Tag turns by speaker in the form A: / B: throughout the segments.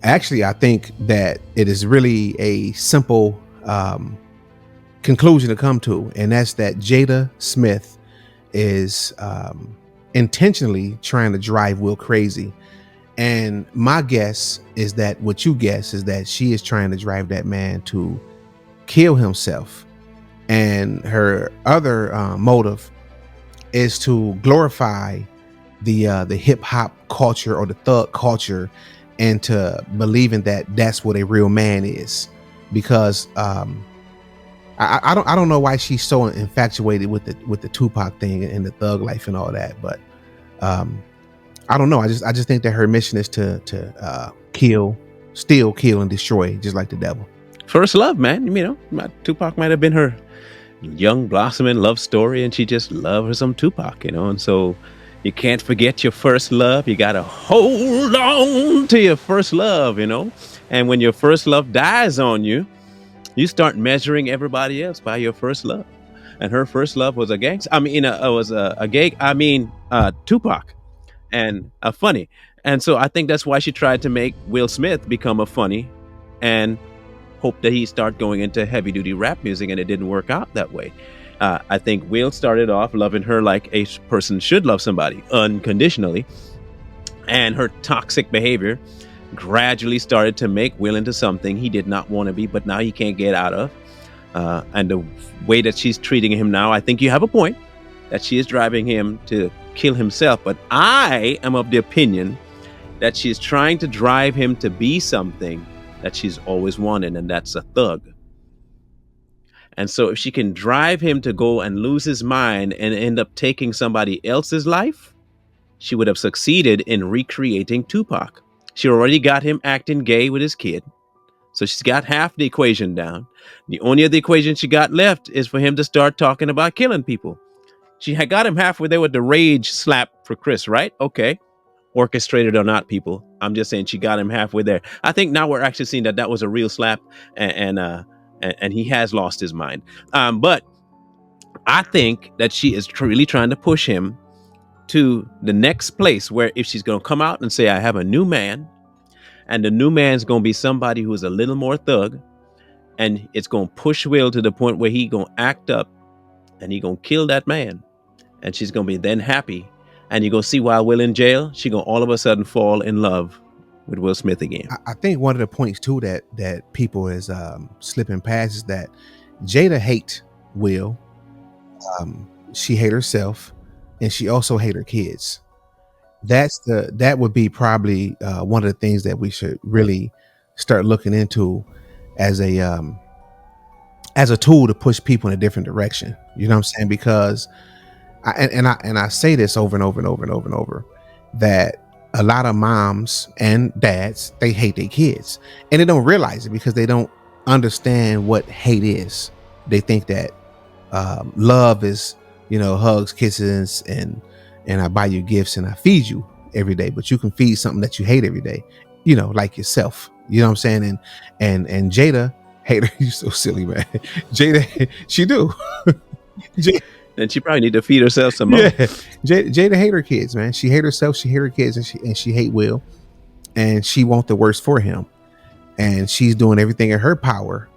A: Actually, I think that it is really a simple conclusion to come to, and that's that Jada Smith is intentionally trying to drive Will crazy. And my guess is that what you guess is that she is trying to drive that man to kill himself. And her other motive is to glorify the hip hop culture or the thug culture, and to believing that that's what a real man is. Because I don't know why she's so infatuated with the Tupac thing and the thug life and all that, but I don't know. I just think that her mission is to kill, steal, kill, and destroy, just like the devil.
B: First love, man. Tupac might have been her young blossoming love story, and she just loved her some Tupac, and so you can't forget your first love. You gotta hold on to your first love, and when your first love dies on you, you start measuring everybody else by your first love. And her first love was a gangster. Tupac, and a funny. And so I think that's why she tried to make Will Smith become a funny, and hope that he start going into heavy duty rap music, and it didn't work out that way. I think Will started off loving her like a person should love somebody, unconditionally, and her toxic behavior gradually started to make Will into something he did not want to be, but now he can't get out of. And the way that she's treating him now, I think you have a point that she is driving him to kill himself. But I am of the opinion that she's trying to drive him to be something that she's always wanted, and that's a thug. And so if she can drive him to go and lose his mind and end up taking somebody else's life, she would have succeeded in recreating Tupac. She already got him acting gay with his kid. So she's got half the equation down. The only other equation she got left is for him to start talking about killing people. She had got him halfway there with the rage slap for Chris, right? Okay. Orchestrated or not, people. I'm just saying she got him halfway there. I think now we're actually seeing that was a real slap, and he has lost his mind. But I think that she is really trying to push him to the next place where if she's going to come out and say, I have a new man, and the new man's going to be somebody who is a little more thug, and it's going to push Will to the point where he going to act up and he going to kill that man, and she's going to be then happy. And you're going to see while Will in jail, she going to all of a sudden fall in love with Will Smith again.
A: I think one of the points too that people is slipping past is that Jada hate Will. She hate herself, and she also hate her kids. That would be probably one of the things that we should really start looking into as a tool to push people in a different direction. You know what I'm saying? Because I say this over and over and over and over and over, that a lot of moms and dads, they hate their kids, and they don't realize it because they don't understand what hate is. They think that love is, hugs, kisses, and I buy you gifts and I feed you every day. But you can feed something that you hate every day, like yourself. You know what I'm saying? And Jada hate her. You so silly, man. Jada, she do.
B: Jada, and she probably need to feed herself some more.
A: Yeah. Jada hate her kids, man. She hate herself, she hate her kids, and she hate Will, and she want the worst for him. And she's doing everything in her power,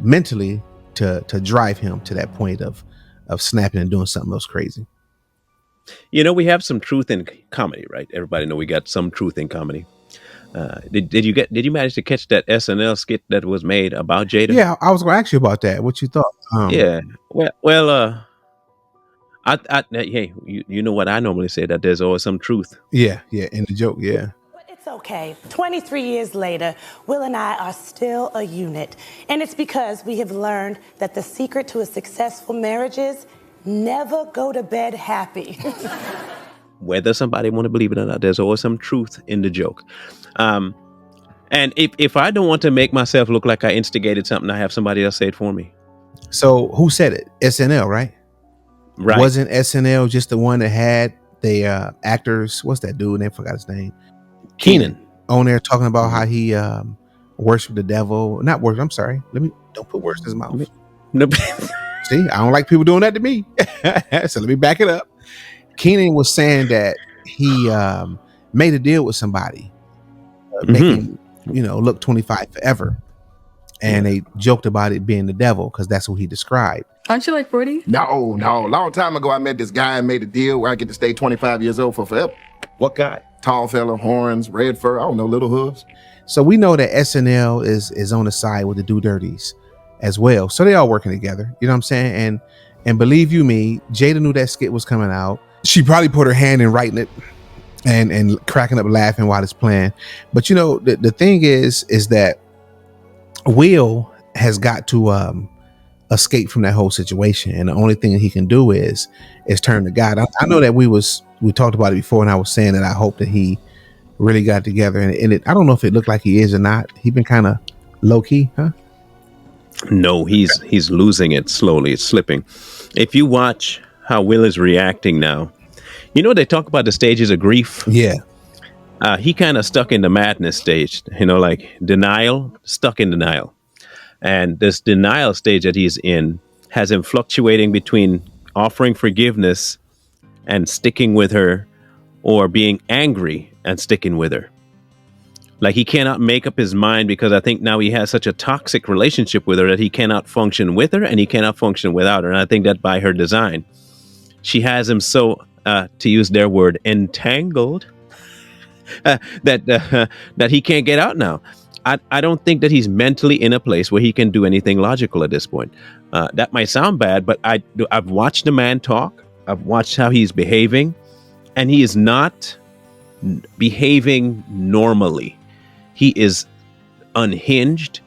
A: mentally, to drive him to that point of snapping and doing something else crazy.
B: We have some truth in comedy, right? Everybody know we got some truth in comedy. Did you manage to catch that SNL skit that was made about Jada?
A: Yeah, I was going to ask you about that. What you thought?
B: Yeah. Well. Hey, you know what I normally say, that there's always some truth.
A: Yeah, in the joke, yeah.
C: But it's okay. 23 years later, Will and I are still a unit. And it's because we have learned that the secret to a successful marriage is never go to bed happy.
B: Whether somebody want to believe it or not, there's always some truth in the joke. And if I don't want to make myself look like I instigated something, I have somebody else say it for me.
A: So who said it? SNL, right?
B: Right.
A: Wasn't SNL just the one that had the actors? What's that dude? I forgot his name.
B: Keenan
A: on there talking about how he worshiped the devil. Not worship. I'm sorry. Don't put words in his mouth.
B: Nope.
A: See, I don't like people doing that to me. So let me back it up. Keenan was saying that he made a deal with somebody, look 25 forever. And they joked about it being the devil because that's what he described.
D: Aren't you like 40?
E: No. Long time ago, I met this guy and made a deal where I get to stay 25 years old for forever.
B: What guy?
E: Tall fella, horns, red fur, I don't know, little hooves.
A: So we know that SNL is on the side with the Do Dirties as well. So they all working together. You know what I'm saying? And believe you me, Jada knew that skit was coming out. She probably put her hand in writing it and cracking up laughing while it's playing. But the thing is that Will has got to escape from that whole situation, and the only thing that he can do is turn to God. I know that we talked about it before, and I was saying that I hope that he really got together, and I don't know if it looked like he is or not. He been kind of low key, huh?
B: No, he's losing it slowly. It's slipping. If you watch how Will is reacting now, they talk about the stages of grief.
A: Yeah.
B: He kind of stuck in the madness stage, like denial, stuck in denial. And this denial stage that he's in has him fluctuating between offering forgiveness and sticking with her, or being angry and sticking with her. Like, he cannot make up his mind, because I think now he has such a toxic relationship with her that he cannot function with her and he cannot function without her. And I think that by her design, she has him so, to use their word, entangled, that he can't get out now. I don't think that he's mentally in a place where he can do anything logical at this point. That might sound bad, but I've watched the man talk. I've watched how he's behaving, and he is not behaving normally. He is unhinged,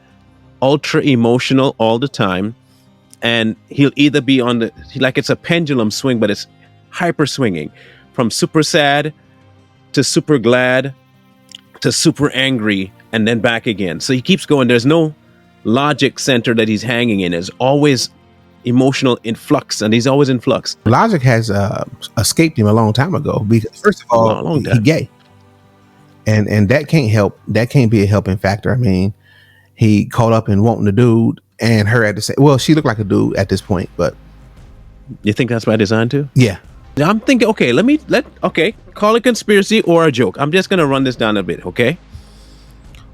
B: ultra emotional all the time, and he'll either be like it's a pendulum swing, but it's hyper swinging from super sad to super glad to super angry, and then back again. So he keeps going. There's no logic center that he's hanging in. There's always emotional influx, and he's always in flux.
A: Logic has escaped him a long time ago, because first of all, he's gay, and that can't be a helping factor. I mean, he caught up in wanting the dude and her at the same. Well, she looked like a dude at this point, but
B: you think that's by design too?
A: Yeah.
B: I'm thinking, okay, call it conspiracy or a joke. I'm just gonna run this down a bit, okay?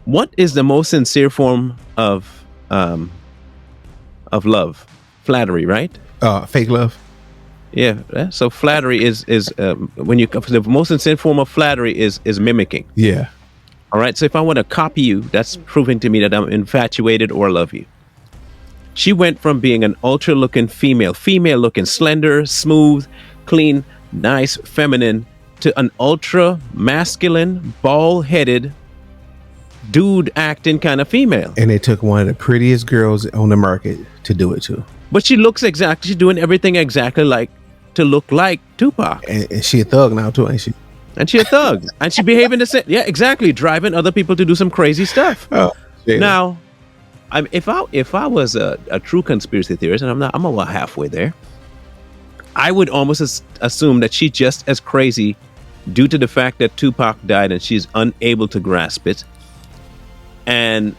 B: What is the most sincere form of love? Flattery, right?
A: Fake love.
B: Yeah. So flattery is when you, the most sincere form of flattery is mimicking.
A: Yeah.
B: All right. So if I want to copy you, that's proving to me that I'm infatuated or love you. She went from being an ultra looking female looking, slender, smooth, clean, nice, feminine, to an ultra masculine, bald-headed, dude acting kind of female.
A: And they took one of the prettiest girls on the market to do it too.
B: But she looks exactly, she's doing everything exactly like to look like Tupac.
A: And she a thug now too, ain't she?
B: And she a thug. And she behaving the same. Yeah, exactly. Driving other people to do some crazy stuff.
A: Oh, yeah.
B: Now, if I was a true conspiracy theorist, and I'm about halfway there, I would almost assume that she's just as crazy due to the fact that Tupac died and she's unable to grasp it. And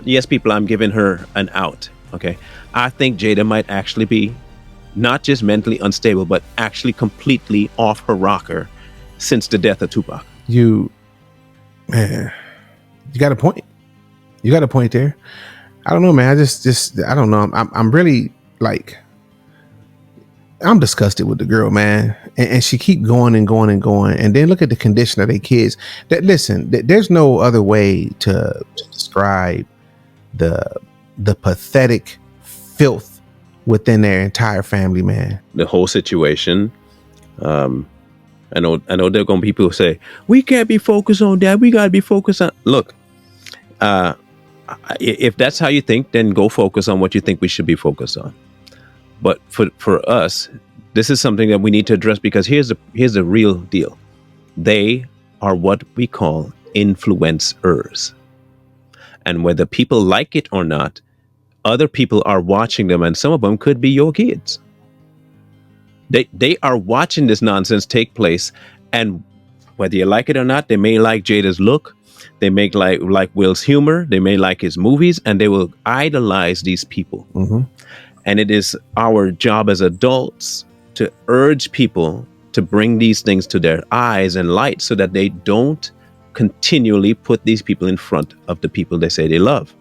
B: yes, people, I'm giving her an out. Okay. I think Jada might actually be not just mentally unstable, but actually completely off her rocker since the death of Tupac.
A: You got a point. You got a point there. I don't know, man. I just I don't know. I'm really like, I'm disgusted with the girl, man. And she keep going and going and going. And then look at the condition of their kids. There's no other way to describe the pathetic filth within their entire family, man.
B: The whole situation. I know there are going to be people who say, we can't be focused on that. We got to be focused on. Look, if that's how you think, then go focus on what you think we should be focused on. But for us, this is something that we need to address, because here's the real deal. They are what we call influencers. And whether people like it or not, other people are watching them, and some of them could be your kids. They are watching this nonsense take place, and whether you like it or not, they may like Jada's look, they may like Will's humor, they may like his movies, and they will idolize these people.
A: Mm-hmm.
B: And it is our job as adults to urge people to bring these things to their eyes and light, so that they don't continually put these people in front of the people they say they love.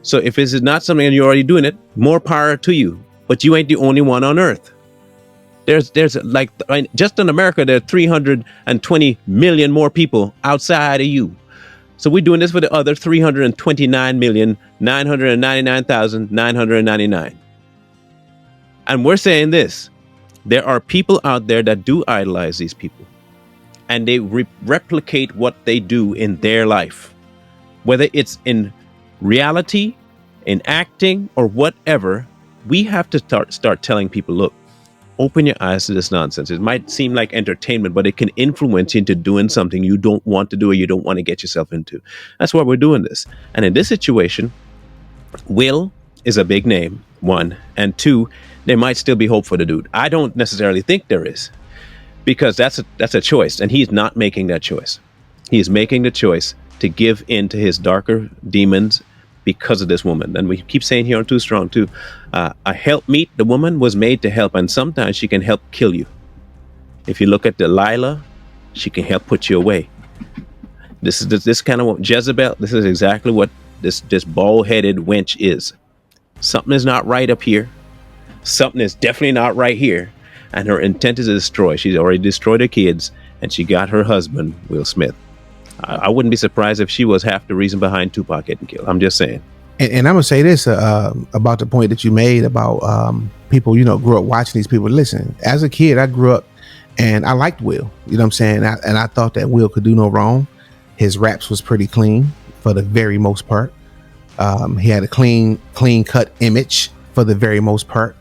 B: So if this is not something and you're already doing it, more power to you. But you ain't the only one on earth. There's like, just in America, there are 320 million more people outside of you. So we're doing this for the other 329,999,999. And we're saying this: there are people out there that do idolize these people, and they replicate what they do in their life, whether it's in reality, in acting, or whatever. We have to start telling people, look, open your eyes to this nonsense. It might seem like entertainment, but it can influence you into doing something you don't want to do or you don't want to get yourself into. That's why we're doing this. And in this situation, Will is a big name, one. And two, there might still be hope for the dude. I don't necessarily think there is, because that's a choice. And he's not making that choice. He is making the choice to give in to his darker demons because of this woman. And we keep saying here on Too Strong too, a helpmeet, the woman was made to help, and sometimes she can help kill you. If you look at Delilah, she can help put you away. This is this kind of Jezebel. This is exactly what this bald-headed wench is. Something is not right up here. Something is definitely not right here. And her intent is to destroy. She's already destroyed her kids, and she got her husband, Will Smith. I wouldn't be surprised if she was half the reason behind Tupac getting killed. I'm just saying.
A: And I'm gonna say this about the point that you made about people, grew up watching these people. Listen, as a kid, I grew up and I liked Will. You know what I'm saying? And I thought that Will could do no wrong. His raps was pretty clean for the very most part. He had a clean cut image for the very most part.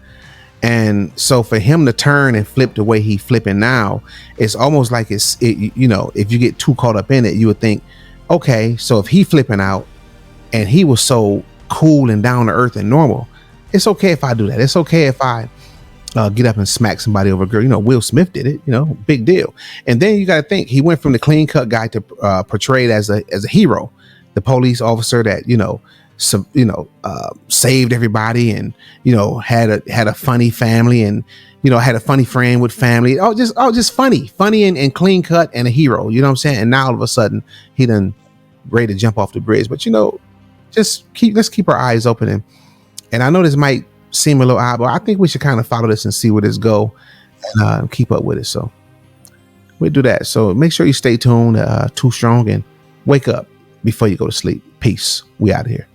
A: And so for him to turn and flip the way he flipping now, it's almost like if you get too caught up in it, you would think, okay, so if he flipping out and he was so cool and down to earth and normal, it's okay if I do that. It's okay if I get up and smack somebody over a girl. Will Smith did it, big deal. And then you got to think, he went from the clean cut guy to portrayed as a hero, the police officer that, saved everybody and, had a funny family and, had a funny friend with family. Just funny and clean cut and a hero, you know what I'm saying? And now all of a sudden he done ready to jump off the bridge. But, let's keep our eyes open. And I know this might seem a little odd, but I think we should kind of follow this and see where this go and keep up with it. So we'll do that. So make sure you stay tuned, Too Strong, and wake up before you go to sleep. Peace. We out of here.